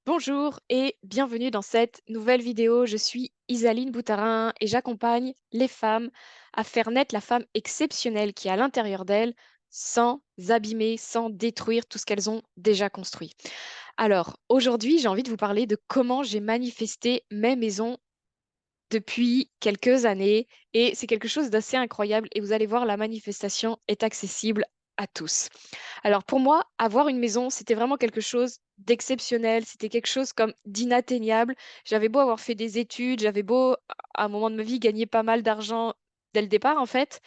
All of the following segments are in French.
Bonjour et bienvenue dans cette nouvelle vidéo. Je suis Isaline Boutarin et j'accompagne les femmes à faire naître la femme exceptionnelle qui est à l'intérieur d'elles sans abîmer, sans détruire tout ce qu'elles ont déjà construit. Alors, aujourd'hui, j'ai envie de vous parler de comment j'ai manifesté mes maisons depuis quelques années et c'est quelque chose d'assez incroyable et vous allez voir, la manifestation est accessible à tous. Alors pour moi, avoir une maison, c'était vraiment quelque chose d'exceptionnel, c'était quelque chose comme d'inatteignable. J'avais beau avoir fait des études, j'avais beau, à un moment de ma vie, gagner pas mal d'argent dès le départ, en fait.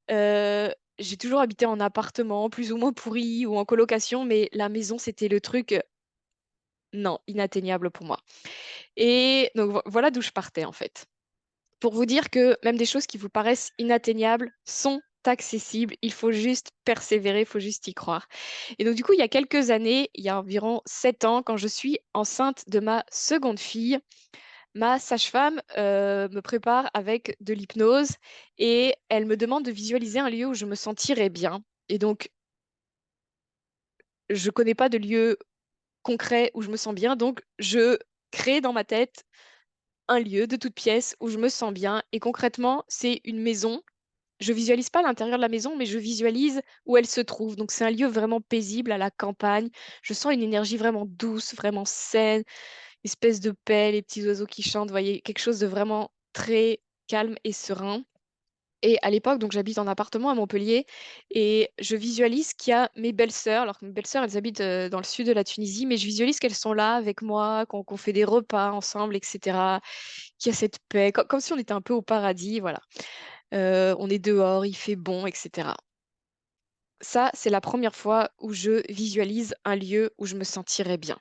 J'ai toujours habité en appartement, plus ou moins pourri ou en colocation, mais la maison, c'était le truc, non, inatteignable pour moi. Et donc voilà d'où je partais, en fait. Pour vous dire que même des choses qui vous paraissent inatteignables sont accessibles, il faut juste persévérer, il faut juste y croire. Et donc du coup, il y a quelques années, il y a environ 7 ans, quand je suis enceinte de ma seconde fille, ma sage-femme me prépare avec de l'hypnose et elle me demande de visualiser un lieu où je me sentirais bien. Et donc, je connais pas de lieu concret où je me sens bien, donc je crée dans ma tête un lieu de toute pièce où je me sens bien. Et concrètement, c'est une maison. Je visualise pas l'intérieur de la maison, mais je visualise où elle se trouve. Donc c'est un lieu vraiment paisible à la campagne. Je sens une énergie vraiment douce, vraiment saine, une espèce de paix, les petits oiseaux qui chantent, vous voyez, quelque chose de vraiment très calme et serein. Et à l'époque, donc j'habite en appartement à Montpellier et je visualise qu'il y a mes belles-sœurs, alors que mes belles-sœurs, elles habitent dans le sud de la Tunisie, mais je visualise qu'elles sont là avec moi, qu'on fait des repas ensemble, etc. Qu'il y a cette paix, comme si on était un peu au paradis, voilà. On est dehors, il fait bon, etc. Ça, c'est la première fois où je visualise un lieu où je me sentirais bien.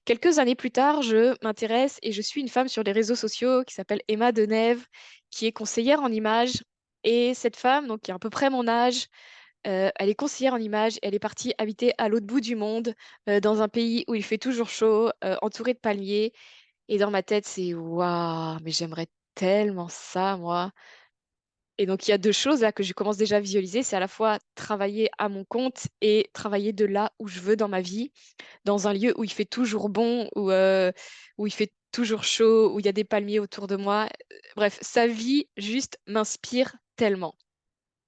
Quelques années plus tard, je m'intéresse et je suis une femme sur les réseaux sociaux qui s'appelle Emma Denève, qui est conseillère en images. Et cette femme, donc qui a à peu près mon âge, elle est conseillère en images. Elle est partie habiter à l'autre bout du monde, dans un pays où il fait toujours chaud, entourée de palmiers. Et dans ma tête, c'est waouh, mais j'aimerais tellement ça, moi. Et donc, il y a 2 choses là que je commence déjà à visualiser. C'est à la fois travailler à mon compte et travailler de là où je veux dans ma vie, dans un lieu où il fait toujours bon, où il fait toujours chaud, où il y a des palmiers autour de moi. Bref, sa vie juste m'inspire tellement.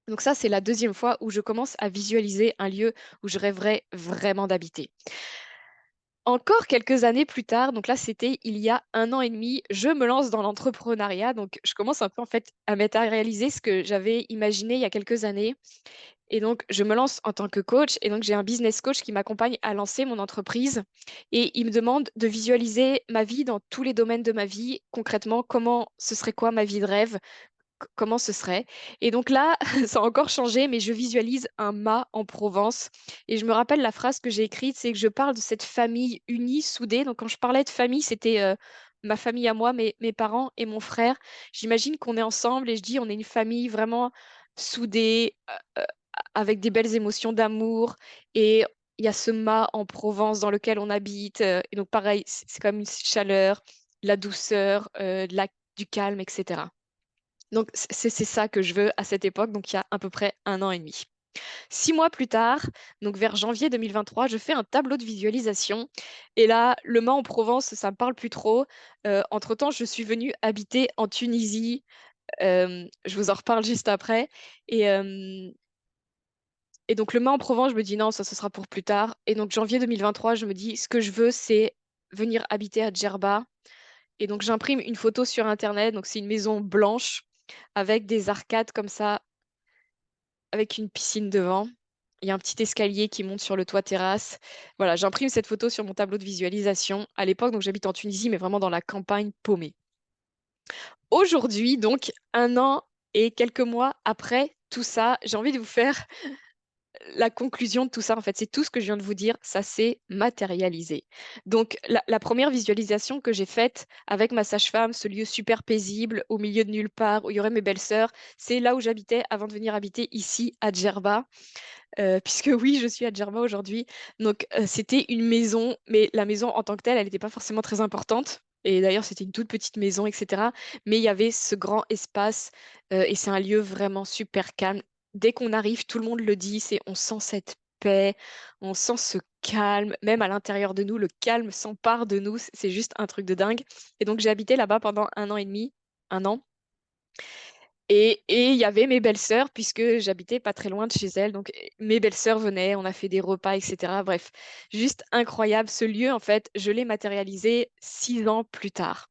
Donc ça, c'est la deuxième fois où je commence à visualiser un lieu où je rêverais vraiment d'habiter. Encore quelques années plus tard, donc là, c'était il y a 1 an et demi, je me lance dans l'entrepreneuriat. Donc je commence un peu en fait à réaliser ce que j'avais imaginé il y a quelques années. Et donc je me lance en tant que coach et donc j'ai un business coach qui m'accompagne à lancer mon entreprise et il me demande de visualiser ma vie dans tous les domaines de ma vie. Concrètement, comment ce serait quoi ma vie de rêve? Comment ce serait? Et donc là, ça a encore changé, mais je visualise un mât en Provence. Et je me rappelle la phrase que j'ai écrite, c'est que je parle de cette famille unie, soudée. Donc quand je parlais de famille, c'était ma famille à moi, mes parents et mon frère. J'imagine qu'on est ensemble et je dis on est une famille vraiment soudée, avec des belles émotions d'amour. Et il y a ce mât en Provence dans lequel on habite. Et donc pareil, c'est comme une chaleur, de la douceur, du calme, etc. Donc c'est ça que je veux à cette époque, donc il y a à peu près 1 an et demi. 6 mois plus tard, donc vers janvier 2023, je fais un tableau de visualisation. Et là, le Mans en Provence, ça me parle plus trop. Entre-temps, je suis venue habiter en Tunisie. Je vous en reparle juste après. Et, euh, et donc le Mans en Provence, je me dis non, ça ce sera pour plus tard. Et donc janvier 2023, je me dis ce que je veux, c'est venir habiter à Djerba. Et donc j'imprime une photo sur Internet. Donc c'est une maison blanche avec des arcades comme ça avec une piscine devant. Il y a un petit escalier qui monte sur le toit terrasse. Voilà, j'imprime cette photo sur mon tableau de visualisation. À l'époque, donc j'habite en Tunisie, mais vraiment dans la campagne paumée. Aujourd'hui, donc 1 an et quelques mois après tout ça, j'ai envie de vous faire la conclusion de tout ça. En fait, c'est tout ce que je viens de vous dire, ça s'est matérialisé. Donc, la première visualisation que j'ai faite avec ma sage-femme, ce lieu super paisible, au milieu de nulle part, où il y aurait mes belles-sœurs, c'est là où j'habitais avant de venir habiter ici à Djerba. Puisque oui, je suis à Djerba aujourd'hui. Donc, c'était une maison, mais la maison en tant que telle, elle n'était pas forcément très importante. Et d'ailleurs, c'était une toute petite maison, etc. Mais il y avait ce grand espace et c'est un lieu vraiment super calme. Dès qu'on arrive, tout le monde le dit, c'est on sent cette paix, on sent ce calme, même à l'intérieur de nous, le calme s'empare de nous, c'est juste un truc de dingue. Et donc j'ai habité là-bas pendant 1 an et demi, 1 an. Et il y avait mes belles-sœurs, puisque j'habitais pas très loin de chez elles. Donc, mes belles-sœurs venaient, on a fait des repas, etc. Bref, juste incroyable. Ce lieu, en fait, je l'ai matérialisé 6 ans plus tard.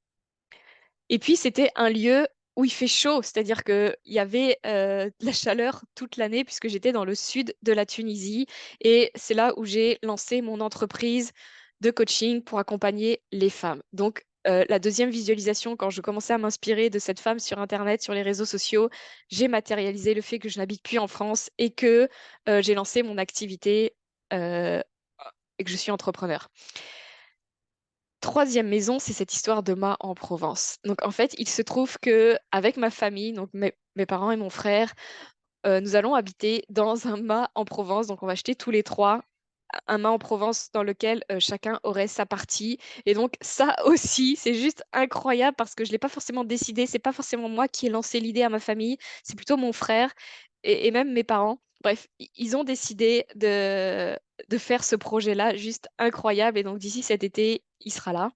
Et puis, c'était un lieu où il fait chaud, c'est-à-dire qu'il y avait de la chaleur toute l'année, puisque j'étais dans le sud de la Tunisie. Et c'est là où j'ai lancé mon entreprise de coaching pour accompagner les femmes. Donc, la deuxième visualisation, quand je commençais à m'inspirer de cette femme sur Internet, sur les réseaux sociaux, j'ai matérialisé le fait que je n'habite plus en France et que j'ai lancé mon activité euh, et que je suis entrepreneur. Troisième maison, c'est cette histoire de mât en Provence. Donc en fait, il se trouve que avec ma famille, donc mes parents et mon frère, nous allons habiter dans un mât en Provence. Donc on va acheter tous les trois un mât en Provence dans lequel chacun aurait sa partie. Et donc ça aussi, c'est juste incroyable parce que je ne l'ai pas forcément décidé. C'est pas forcément moi qui ai lancé l'idée à ma famille, c'est plutôt mon frère et même mes parents. Bref, ils ont décidé de faire ce projet-là, juste incroyable. Et donc d'ici cet été, il sera là.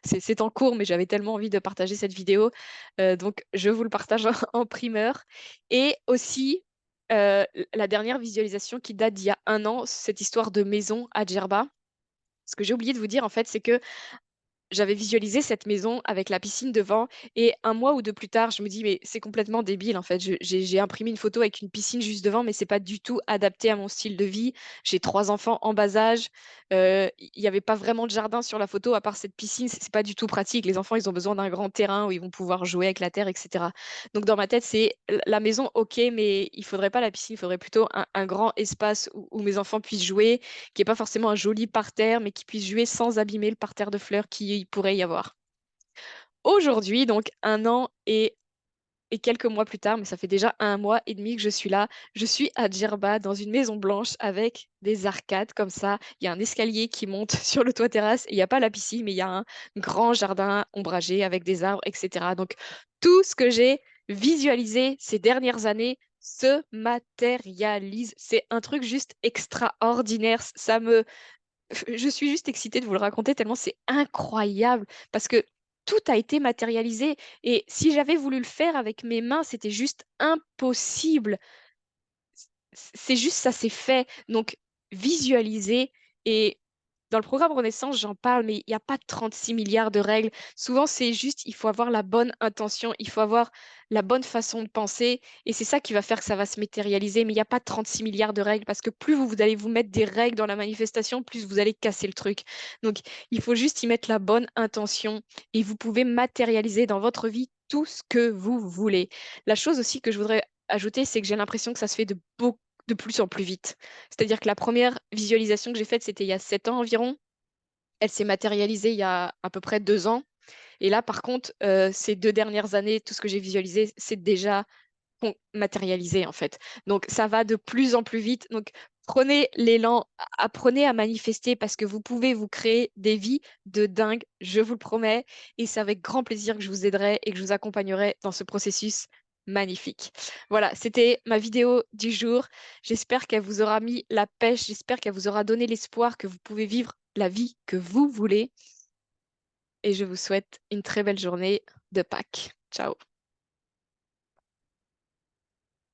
C'est en cours, mais j'avais tellement envie de partager cette vidéo. Donc je vous le partage en primeur. Et aussi, la dernière visualisation qui date d'il y a 1 an, cette histoire de maison à Djerba. Ce que j'ai oublié de vous dire, en fait, c'est que j'avais visualisé cette maison avec la piscine devant et 1 mois ou 2 plus tard, je me dis, mais c'est complètement débile en fait. J'ai imprimé une photo avec une piscine juste devant, mais c'est pas du tout adapté à mon style de vie. J'ai 3 enfants en bas âge. Il n'y avait pas vraiment de jardin sur la photo à part cette piscine. C'est pas du tout pratique. Les enfants, ils ont besoin d'un grand terrain où ils vont pouvoir jouer avec la terre, etc. Donc dans ma tête, c'est la maison, ok, mais il faudrait pas la piscine, il faudrait plutôt un grand espace où mes enfants puissent jouer qui n'est pas forcément un joli parterre, mais qui puisse jouer sans abîmer le parterre de fleurs qu'il pourrait y avoir. Aujourd'hui, donc 1 an et quelques mois plus tard, mais ça fait déjà 1 mois et demi que je suis là, je suis à Djerba dans une maison blanche avec des arcades comme ça. Il y a un escalier qui monte sur le toit terrasse et il n'y a pas la piscine, mais il y a un grand jardin ombragé avec des arbres, etc. Donc tout ce que j'ai visualisé ces dernières années se matérialise. C'est un truc juste extraordinaire. Je suis juste excitée de vous le raconter tellement c'est incroyable parce que tout a été matérialisé et si j'avais voulu le faire avec mes mains, c'était juste impossible. C'est juste ça, c'est fait. Donc, visualiser. Et dans le programme Renaissance, j'en parle, mais il n'y a pas 36 milliards de règles. Souvent, c'est juste, il faut avoir la bonne intention, il faut avoir la bonne façon de penser. Et c'est ça qui va faire que ça va se matérialiser. Mais il n'y a pas 36 milliards de règles parce que plus vous allez vous mettre des règles dans la manifestation, plus vous allez casser le truc. Donc, il faut juste y mettre la bonne intention et vous pouvez matérialiser dans votre vie tout ce que vous voulez. La chose aussi que je voudrais ajouter, c'est que j'ai l'impression que ça se fait de plus en plus vite. C'est-à-dire que la première visualisation que j'ai faite, c'était il y a 7 ans environ. Elle s'est matérialisée il y a à peu près 2 ans. Et là, par contre, ces 2 dernières années, tout ce que j'ai visualisé, c'est déjà matérialisé en fait. Donc ça va de plus en plus vite. Donc prenez l'élan, apprenez à manifester parce que vous pouvez vous créer des vies de dingue, je vous le promets. Et c'est avec grand plaisir que je vous aiderai et que je vous accompagnerai dans ce processus magnifique. Voilà, c'était ma vidéo du jour. J'espère qu'elle vous aura mis la pêche, j'espère qu'elle vous aura donné l'espoir que vous pouvez vivre la vie que vous voulez. Et je vous souhaite une très belle journée de Pâques. Ciao.